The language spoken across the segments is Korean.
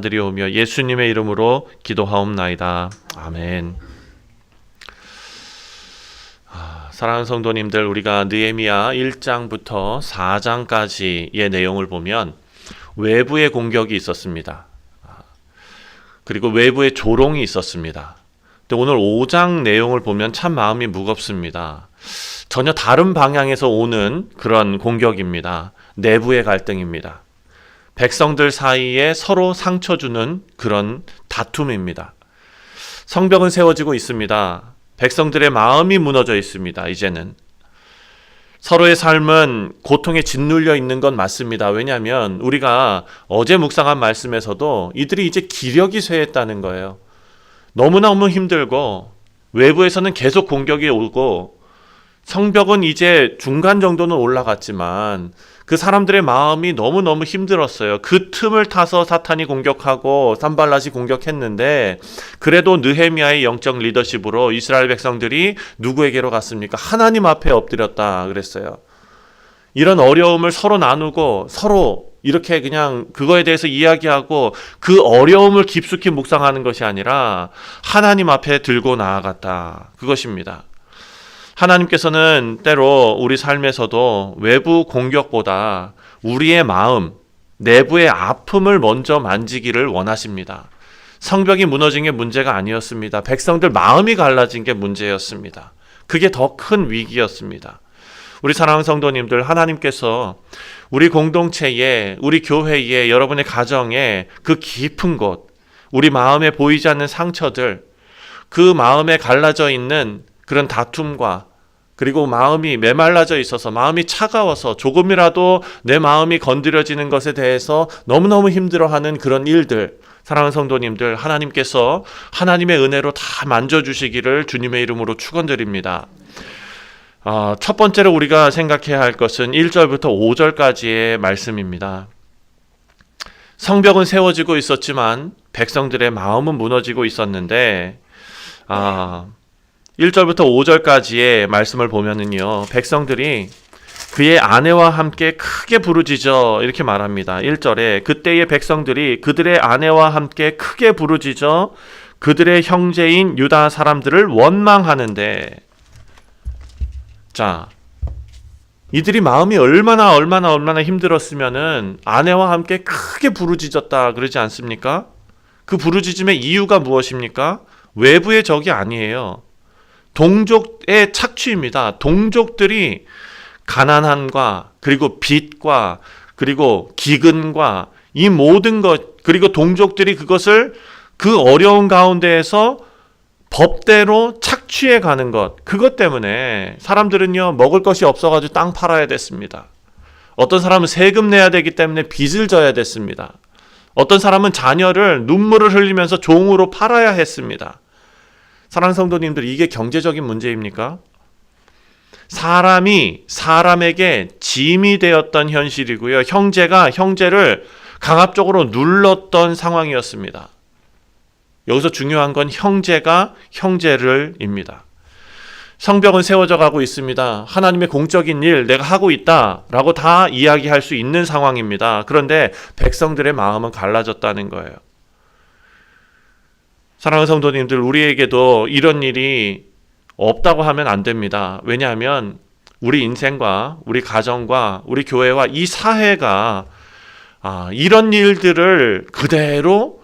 드리오며 예수님의 이름으로 기도하옵나이다. 아멘. 사랑하는 성도님들, 우리가 느헤미야 1장부터 4장까지의 내용을 보면 외부의 공격이 있었습니다. 그리고 외부의 조롱이 있었습니다. 근데 오늘 5장 내용을 보면 참 마음이 무겁습니다. 전혀 다른 방향에서 오는 그런 공격입니다. 내부의 갈등입니다. 백성들 사이에 서로 상처 주는 그런 다툼입니다. 성벽은 세워지고 있습니다. 백성들의 마음이 무너져 있습니다. 이제는 서로의 삶은 고통에 짓눌려 있는 건 맞습니다. 왜냐하면 우리가 어제 묵상한 말씀에서도 이들이 이제 기력이 쇠했다는 거예요. 너무너무 힘들고 외부에서는 계속 공격이 오고 성벽은 이제 중간 정도는 올라갔지만 그 사람들의 마음이 너무너무 힘들었어요. 그 틈을 타서 사탄이 공격하고 산발랏이 공격했는데 그래도 느헤미야의 영적 리더십으로 이스라엘 백성들이 누구에게로 갔습니까? 하나님 앞에 엎드렸다 그랬어요. 이런 어려움을 서로 나누고 서로 이렇게 그냥 그거에 대해서 이야기하고 그 어려움을 깊숙이 묵상하는 것이 아니라 하나님 앞에 들고 나아갔다. 그것입니다. 하나님께서는 때로 우리 삶에서도 외부 공격보다 우리의 마음, 내부의 아픔을 먼저 만지기를 원하십니다. 성벽이 무너진 게 문제가 아니었습니다. 백성들 마음이 갈라진 게 문제였습니다. 그게 더 큰 위기였습니다. 우리 사랑하는 성도님들, 하나님께서 우리 공동체에, 우리 교회에, 여러분의 가정에 그 깊은 곳, 우리 마음에 보이지 않는 상처들, 그 마음에 갈라져 있는 그런 다툼과 그리고 마음이 메말라져 있어서 마음이 차가워서 조금이라도 내 마음이 건드려지는 것에 대해서 너무너무 힘들어하는 그런 일들, 사랑하는 성도님들, 하나님께서 하나님의 은혜로 다 만져주시기를 주님의 이름으로 축원드립니다. 첫 번째로 우리가 생각해야 할 것은 1절부터 5절까지의 말씀입니다. 성벽은 세워지고 있었지만 백성들의 마음은 무너지고 있었는데 1절부터 5절까지의 말씀을 보면은요, 백성들이 그의 아내와 함께 크게 부르짖어 이렇게 말합니다. 1절에 그때의 백성들이 그들의 아내와 함께 크게 부르짖어 그들의 형제인 유다 사람들을 원망하는데, 자, 이들이 마음이 얼마나 힘들었으면은 아내와 함께 크게 부르짖었다 그러지 않습니까? 그 부르짖음의 이유가 무엇입니까? 외부의 적이 아니에요. 동족의 착취입니다. 동족들이 가난함과 그리고 빚과 그리고 기근과 이 모든 것, 그리고 동족들이 그것을 그 어려운 가운데에서 법대로 착취해 가는 것, 그것 때문에 사람들은요, 먹을 것이 없어가지고 땅 팔아야 됐습니다. 어떤 사람은 세금 내야 되기 때문에 빚을 져야 됐습니다. 어떤 사람은 자녀를 눈물을 흘리면서 종으로 팔아야 했습니다. 사랑하는 성도님들, 이게 경제적인 문제입니까? 사람이 사람에게 짐이 되었던 현실이고요. 형제가 형제를 강압적으로 눌렀던 상황이었습니다. 여기서 중요한 건 형제가 형제를입니다. 성벽은 세워져 가고 있습니다. 하나님의 공적인 일 내가 하고 있다라고 다 이야기할 수 있는 상황입니다. 그런데 백성들의 마음은 갈라졌다는 거예요. 사랑하는 성도님들, 우리에게도 이런 일이 없다고 하면 안 됩니다. 왜냐하면 우리 인생과 우리 가정과 우리 교회와 이 사회가 이런 일들을 그대로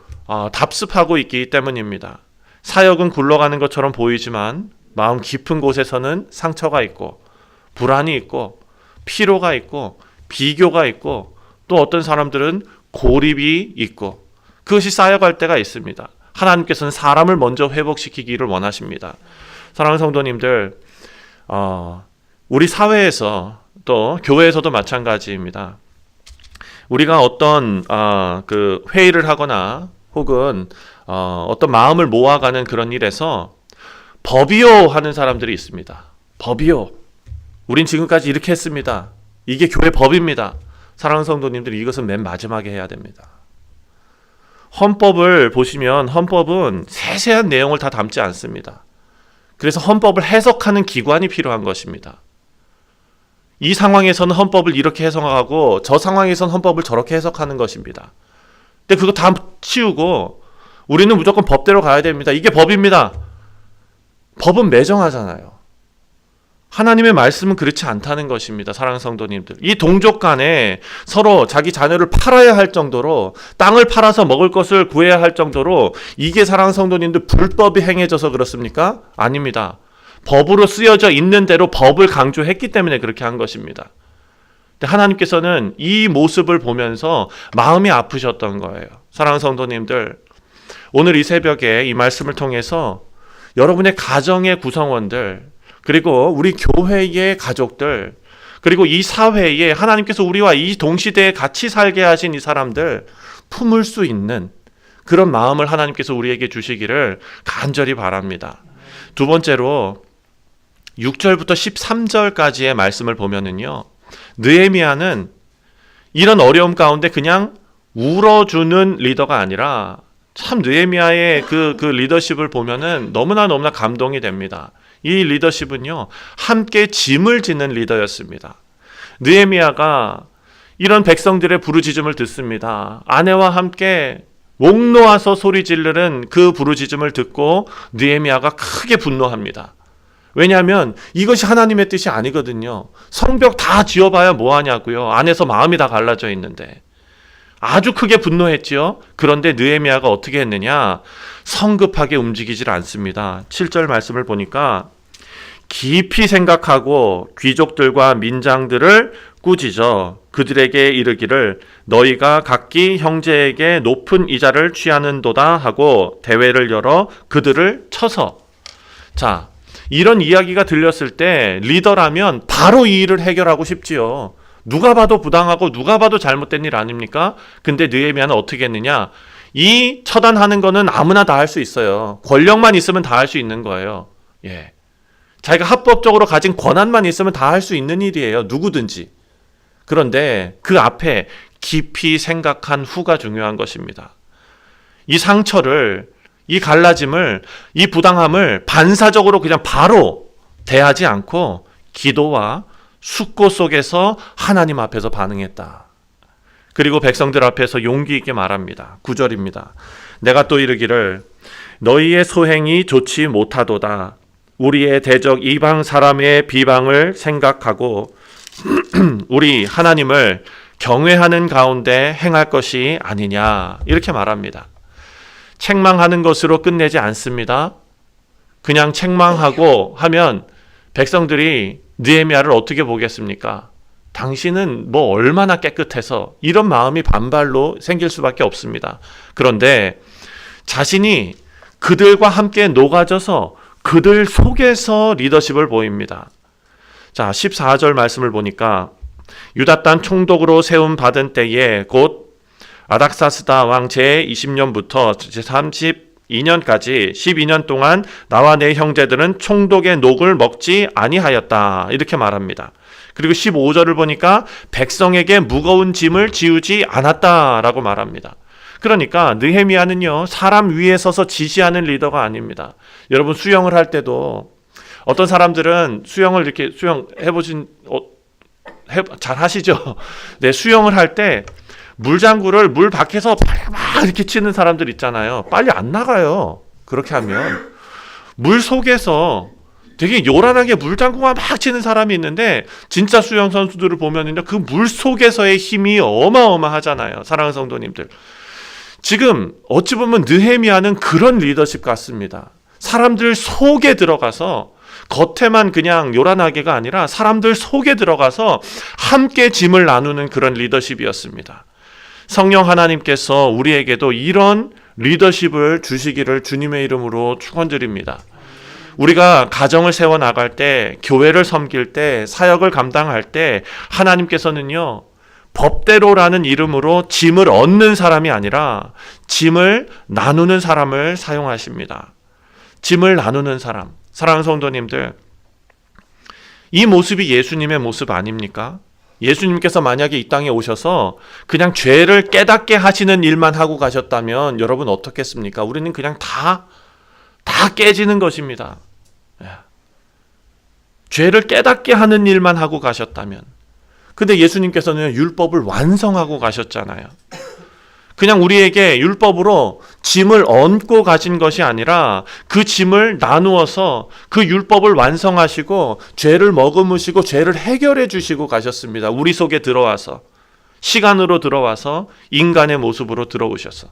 답습하고 있기 때문입니다. 사역은 굴러가는 것처럼 보이지만 마음 깊은 곳에서는 상처가 있고 불안이 있고 피로가 있고 비교가 있고 또 어떤 사람들은 고립이 있고 그것이 쌓여갈 때가 있습니다. 하나님께서는 사람을 먼저 회복시키기를 원하십니다. 사랑하는 성도님들, 우리 사회에서 또 교회에서도 마찬가지입니다. 우리가 어떤 그 회의를 하거나 혹은 어떤 마음을 모아가는 그런 일에서 법이요 하는 사람들이 있습니다. 법이요. 우린 지금까지 이렇게 했습니다. 이게 교회 법입니다. 사랑하는 성도님들, 이것은 맨 마지막에 해야 됩니다. 헌법을 보시면 헌법은 세세한 내용을 다 담지 않습니다. 그래서 헌법을 해석하는 기관이 필요한 것입니다. 이 상황에서는 헌법을 이렇게 해석하고 저 상황에서는 헌법을 저렇게 해석하는 것입니다. 근데 그거 다 치우고 우리는 무조건 법대로 가야 됩니다. 이게 법입니다. 법은 매정하잖아요. 하나님의 말씀은 그렇지 않다는 것입니다. 사랑하는 성도님들. 이 동족 간에 서로 자기 자녀를 팔아야 할 정도로, 땅을 팔아서 먹을 것을 구해야 할 정도로, 이게 사랑하는 성도님들 불법이 행해져서 그렇습니까? 아닙니다. 법으로 쓰여져 있는 대로 법을 강조했기 때문에 그렇게 한 것입니다. 근데 하나님께서는 이 모습을 보면서 마음이 아프셨던 거예요. 사랑하는 성도님들, 오늘 이 새벽에 이 말씀을 통해서 여러분의 가정의 구성원들, 그리고 우리 교회의 가족들, 그리고 이 사회에 하나님께서 우리와 이 동시대에 같이 살게 하신 이 사람들 품을 수 있는 그런 마음을 하나님께서 우리에게 주시기를 간절히 바랍니다. 두 번째로 6절부터 13절까지의 말씀을 보면은요, 느헤미야는 이런 어려움 가운데 그냥 울어주는 리더가 아니라, 참 느헤미야의 그 리더십을 보면은 너무나 감동이 됩니다. 이 리더십은요, 함께 짐을 지는 리더였습니다. 느헤미야가 이런 백성들의 부르짖음을 듣습니다. 아내와 함께 목 놓아서 소리 지르는 그 부르짖음을 듣고 느헤미야가 크게 분노합니다. 왜냐하면 이것이 하나님의 뜻이 아니거든요. 성벽 다 지어봐야 뭐하냐고요. 안에서 마음이 다 갈라져 있는데. 아주 크게 분노했지요. 그런데 느헤미야가 어떻게 했느냐? 성급하게 움직이질 않습니다. 7절 말씀을 보니까 깊이 생각하고 귀족들과 민장들을 꾸짖어 그들에게 이르기를 너희가 각기 형제에게 높은 이자를 취하는도다 하고 대회를 열어 그들을 쳐서. 자, 이런 이야기가 들렸을 때 리더라면 바로 이 일을 해결하고 싶지요. 누가 봐도 부당하고 누가 봐도 잘못된 일 아닙니까? 근데 느헤미야는 어떻게 했느냐? 이 처단하는 거는 아무나 다 할 수 있어요. 권력만 있으면 다 할 수 있는 거예요. 예. 자기가 합법적으로 가진 권한만 있으면 다 할 수 있는 일이에요. 누구든지. 그런데 그 앞에 깊이 생각한 후가 중요한 것입니다. 이 상처를, 이 갈라짐을, 이 부당함을 반사적으로 그냥 바로 대하지 않고 기도와 숙고 속에서 하나님 앞에서 반응했다. 그리고 백성들 앞에서 용기 있게 말합니다. 9절입니다. 내가 또 이르기를 너희의 소행이 좋지 못하도다. 우리의 대적 이방 사람의 비방을 생각하고 우리 하나님을 경외하는 가운데 행할 것이 아니냐. 이렇게 말합니다. 책망하는 것으로 끝내지 않습니다. 그냥 책망하고 하면 백성들이 느헤미야를 어떻게 보겠습니까? 당신은 뭐 얼마나 깨끗해서, 이런 마음이 반발로 생길 수밖에 없습니다. 그런데 자신이 그들과 함께 녹아져서 그들 속에서 리더십을 보입니다. 자, 14절 말씀을 보니까 유다 땅 총독으로 세움 받은 때에 곧 아닥사스다 왕 제20년부터 제32년까지 12년 동안 나와 내 형제들은 총독의 녹을 먹지 아니하였다. 이렇게 말합니다. 그리고 15절을 보니까 백성에게 무거운 짐을 지우지 않았다라고 말합니다. 그러니까 느헤미야는요, 사람 위에 서서 지시하는 리더가 아닙니다. 여러분 수영을 할 때도 어떤 사람들은 수영을 이렇게 수영해보신 잘 하시죠? 네, 수영을 할 때 물장구를 물 밖에서 막 이렇게 치는 사람들 있잖아요. 빨리 안 나가요. 그렇게 하면 물 속에서 되게 요란하게 물장구가 막 치는 사람이 있는데, 진짜 수영 선수들을 보면은요, 그 물 속에서의 힘이 어마어마하잖아요. 사랑하는 성도님들, 지금 어찌 보면 느헤미야는 그런 리더십 같습니다. 사람들 속에 들어가서 겉에만 그냥 요란하게가 아니라 사람들 속에 들어가서 함께 짐을 나누는 그런 리더십이었습니다. 성령 하나님께서 우리에게도 이런 리더십을 주시기를 주님의 이름으로 축원드립니다. 우리가 가정을 세워나갈 때, 교회를 섬길 때, 사역을 감당할 때 하나님께서는요, 법대로라는 이름으로 짐을 얻는 사람이 아니라 짐을 나누는 사람을 사용하십니다. 짐을 나누는 사람. 사랑하는 성도님들, 이 모습이 예수님의 모습 아닙니까? 예수님께서 만약에 이 땅에 오셔서 그냥 죄를 깨닫게 하시는 일만 하고 가셨다면 여러분 어떻겠습니까? 우리는 그냥 다 깨지는 것입니다. 죄를 깨닫게 하는 일만 하고 가셨다면. 근데 예수님께서는 율법을 완성하고 가셨잖아요. 그냥 우리에게 율법으로 짐을 얹고 가신 것이 아니라 그 짐을 나누어서 그 율법을 완성하시고 죄를 머금으시고 죄를 해결해 주시고 가셨습니다. 우리 속에 들어와서, 시간으로 들어와서 인간의 모습으로 들어오셔서.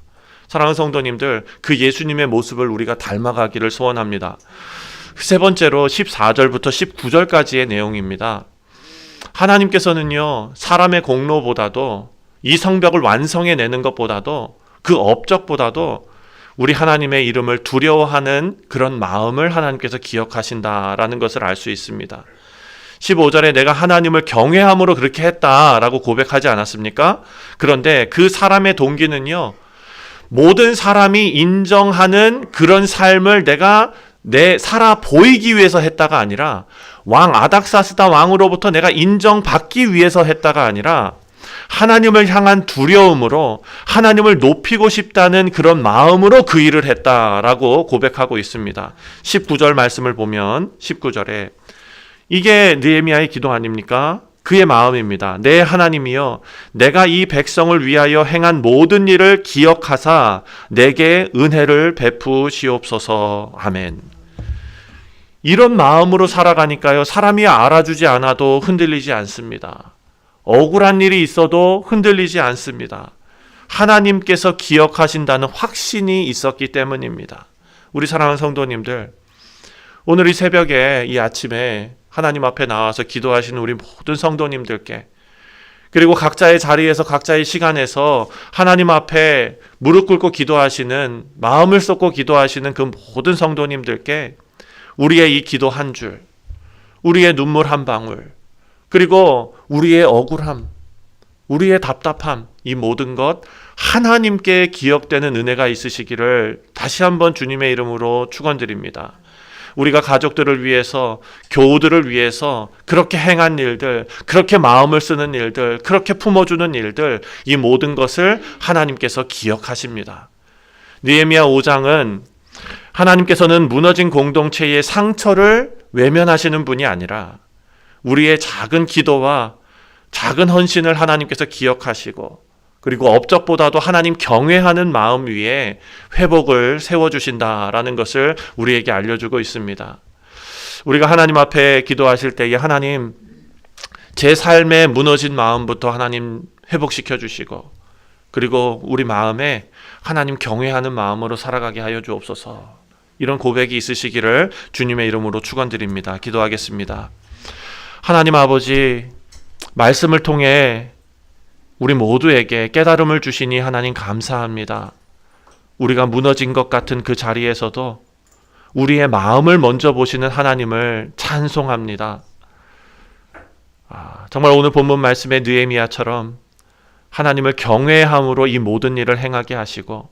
사랑하는 성도님들, 그 예수님의 모습을 우리가 닮아가기를 소원합니다. 세 번째로 14절부터 19절까지의 내용입니다. 하나님께서는요, 사람의 공로보다도, 이 성벽을 완성해내는 것보다도, 그 업적보다도 우리 하나님의 이름을 두려워하는 그런 마음을 하나님께서 기억하신다라는 것을 알 수 있습니다. 15절에 내가 하나님을 경외함으로 그렇게 했다라고 고백하지 않았습니까? 그런데 그 사람의 동기는요, 모든 사람이 인정하는 그런 삶을 내가 살아 보이기 위해서 했다가 아니라, 왕 아닥사스다 왕으로부터 내가 인정받기 위해서 했다가 아니라 하나님을 향한 두려움으로 하나님을 높이고 싶다는 그런 마음으로 그 일을 했다라고 고백하고 있습니다. 19절 말씀을 보면 19절에 이게 느헤미야의 기도 아닙니까? 그의 마음입니다. 내 하나님이여, 내가 이 백성을 위하여 행한 모든 일을 기억하사 내게 은혜를 베푸시옵소서. 아멘. 이런 마음으로 살아가니까요, 사람이 알아주지 않아도 흔들리지 않습니다. 억울한 일이 있어도 흔들리지 않습니다. 하나님께서 기억하신다는 확신이 있었기 때문입니다. 우리 사랑하는 성도님들, 오늘 이 새벽에, 이 아침에 하나님 앞에 나와서 기도하시는 우리 모든 성도님들께, 그리고 각자의 자리에서 각자의 시간에서 하나님 앞에 무릎 꿇고 기도하시는, 마음을 쏟고 기도하시는 그 모든 성도님들께 우리의 이 기도 한 줄, 우리의 눈물 한 방울, 그리고 우리의 억울함, 우리의 답답함, 이 모든 것 하나님께 기억되는 은혜가 있으시기를 다시 한번 주님의 이름으로 축원드립니다. 우리가 가족들을 위해서, 교우들을 위해서 그렇게 행한 일들, 그렇게 마음을 쓰는 일들, 그렇게 품어주는 일들, 이 모든 것을 하나님께서 기억하십니다. 느헤미야 5장은 하나님께서는 무너진 공동체의 상처를 외면하시는 분이 아니라 우리의 작은 기도와 작은 헌신을 하나님께서 기억하시고, 그리고 업적보다도 하나님 경외하는 마음 위에 회복을 세워주신다라는 것을 우리에게 알려주고 있습니다. 우리가 하나님 앞에 기도하실 때에 하나님, 제 삶의 무너진 마음부터 하나님 회복시켜 주시고, 그리고 우리 마음에 하나님 경외하는 마음으로 살아가게 하여 주옵소서. 이런 고백이 있으시기를 주님의 이름으로 축원드립니다. 기도하겠습니다. 하나님 아버지, 말씀을 통해 우리 모두에게 깨달음을 주시니 하나님 감사합니다. 우리가 무너진 것 같은 그 자리에서도 우리의 마음을 먼저 보시는 하나님을 찬송합니다. 정말 오늘 본문 말씀의 느헤미야처럼 하나님을 경외함으로 이 모든 일을 행하게 하시고,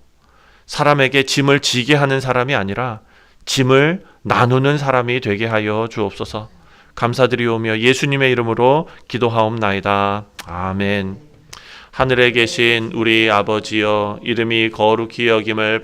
사람에게 짐을 지게 하는 사람이 아니라 짐을 나누는 사람이 되게 하여 주옵소서. 감사드리오며 예수님의 이름으로 기도하옵나이다. 아멘. 하늘에 계신 우리 아버지여, 이름이 거룩히 여김을